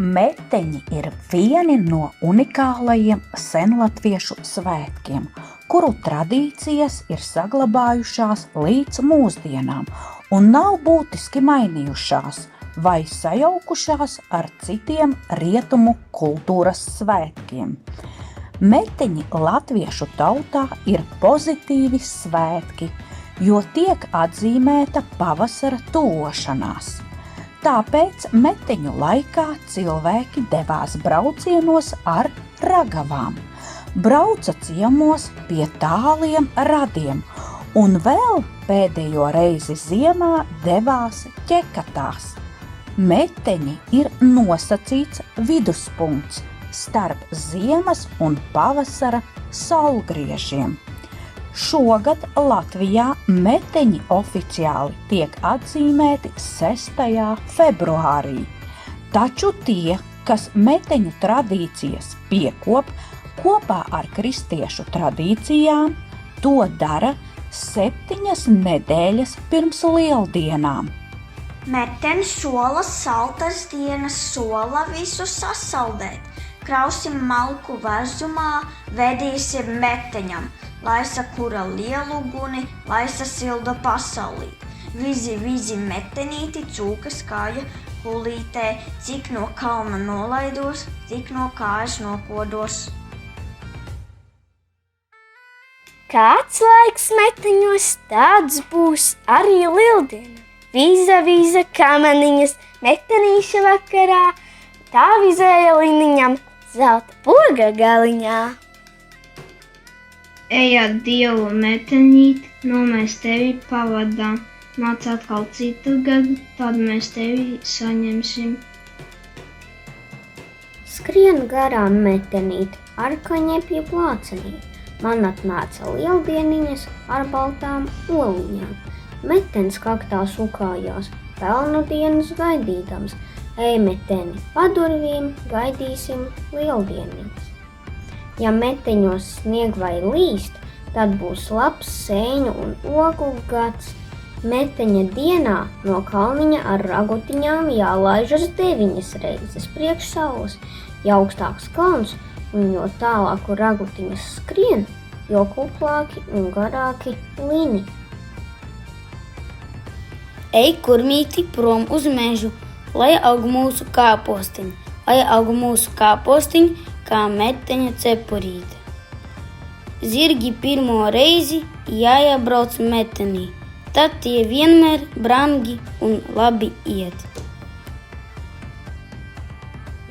Meteņi ir vieni no unikālajiem senlatviešu svētkiem, kuru tradīcijas ir saglabājušās līdz mūsdienām un nav būtiski mainījušās vai sajaukušās ar citiem rietumu kultūras svētkiem. Meteņi latviešu tautā ir pozitīvi svētki, jo tiek atzīmēta pavasara tuvošanās. Tāpēc meteņu laikā cilvēki devās braucienos ar ragavām, brauca ciemos pie tāliem radiem un vēl pēdējo reizi ziemā devās ķekatās. Meteņi ir nosacīts viduspunkts starp ziemas un pavasara saulgriežiem. Šogad Latvijā meteņi oficiāli tiek atzīmēti 6. februārī, taču tie, kas meteņu tradīcijas piekop kopā ar kristiešu tradīcijām, to dara 7 nedēļas pirms lieldienām. Metenis sola saltas dienas, sola visu sasaldēt. Krausim malku vezumā, vedīsim meteņam, laisa kura lielu guni, laisa silda pasaulīt. Vizi, vizi metenīti, cūkas kāja kulītē, cik no kalna nolaidos, cik no kājas nokodos. Kāds laiks meteņos, tāds būs arī lieldiena. Vīza, vīza, kamaniņas, metenīša vakarā, tā vizēja liniņam, zelta poga galiņā. Ejat dievu metenīt, no mēs tevi pavadām. Nāc atkal citu gadu, tad mēs tevi saņemsim. Skrien garām metenīt, ar kaņepju plācenī. Man atnāca lieldieniņas ar baltām oliņām. Metenis kaktā sukājās, pelnu dienas gaidīdams. Ej, meteni, pa durvīm gaidīsim lieldieniņas. Ja meteņos snieg vai līst, tad būs labs sēņu un ogu gads. Meteņa dienā no kalniņa ar ragutiņām jālaižas 9 reizes priekš saules. Jo augstāks kalns un jo tālāku ragutiņas skrien, jo kuplāki un garāki lini. Ej, kurmīti, prom uz mežu, lai aug mūsu kāpostiņi, kā meteņa cepurīte. Zirgi pirmo reizi jāiebrauc metenī, tad tie vienmēr brangi un labi iet.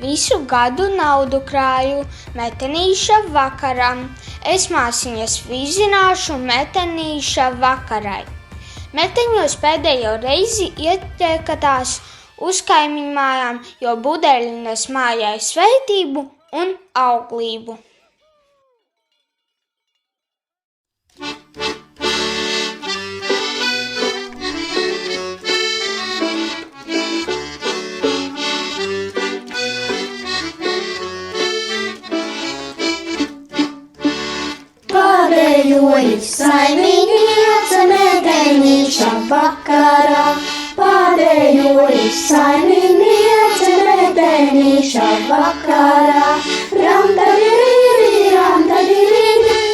Visu gadu naudu krāju metenīša vakaram, es māsiņas vizināšu metenīša vakarai. Meteņos pēdējo reizi ieķekatās uz kaimiņu mājām, jo budeļi nes mājai svētību un auglību. Pādējoji saimniece metenīša vakarā, pādējoji saimniece metenīša vakarā, ramtadirīdi,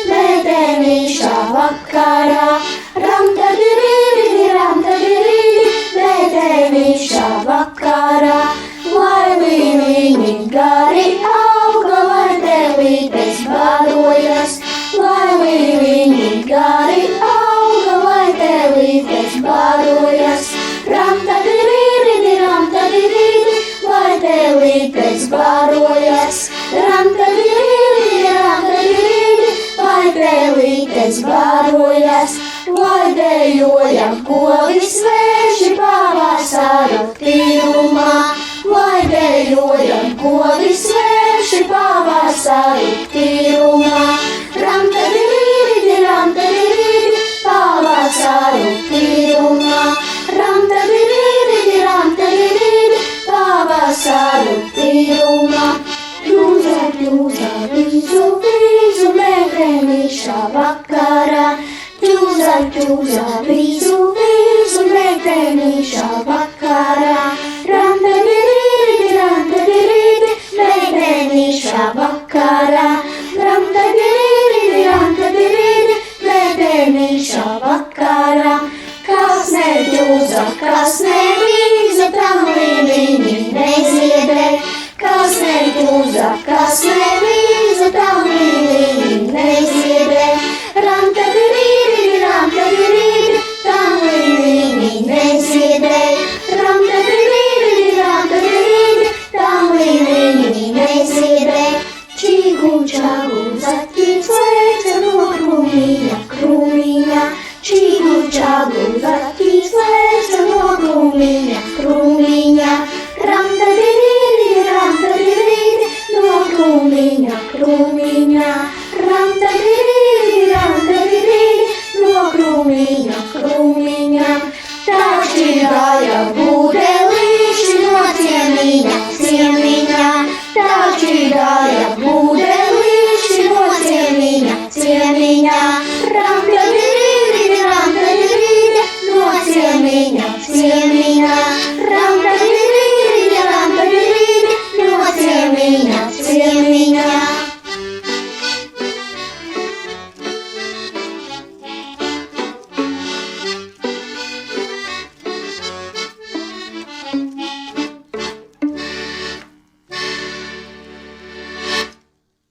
metenīša vakarā, ramtadirīdi, metenīša vakarā, lai līniņi gari auga, lai telītes barojas, lai līniņi gari auga, lai telītes barojas, ramtadirīdi, lai telītes barojas, ramtadirīdi, lai telītes barojas, lai dejojam kovi sveši pavasaru tīrumā, lai dejojam kovi sveši pavasaru tīrumā, ramtadirīdi, pavasaru tīrumā, ramtadirīdi, pavasaru tīrumā. Jūza, vizu, metenīša vakarā, jūza, vizu, metenīša vakarā, ramtadirīdi, sakas nevīza, tamlīnī neziedē. Ramtadirīri, ramtadirīri, tamlīnī neziedē. Ramtadirīri, ramtadirīri, tamlīnī neziedē. Čīgu, čāgu, zaķis lēca no krūmiņa, krūmiņa. Čīgu, čāgu, zaķis lēca no krūmiņa, krūmiņa. Ramtadirīri, ramtadirīri, no krūmiņa, krūmiņa. Ramtadirīri.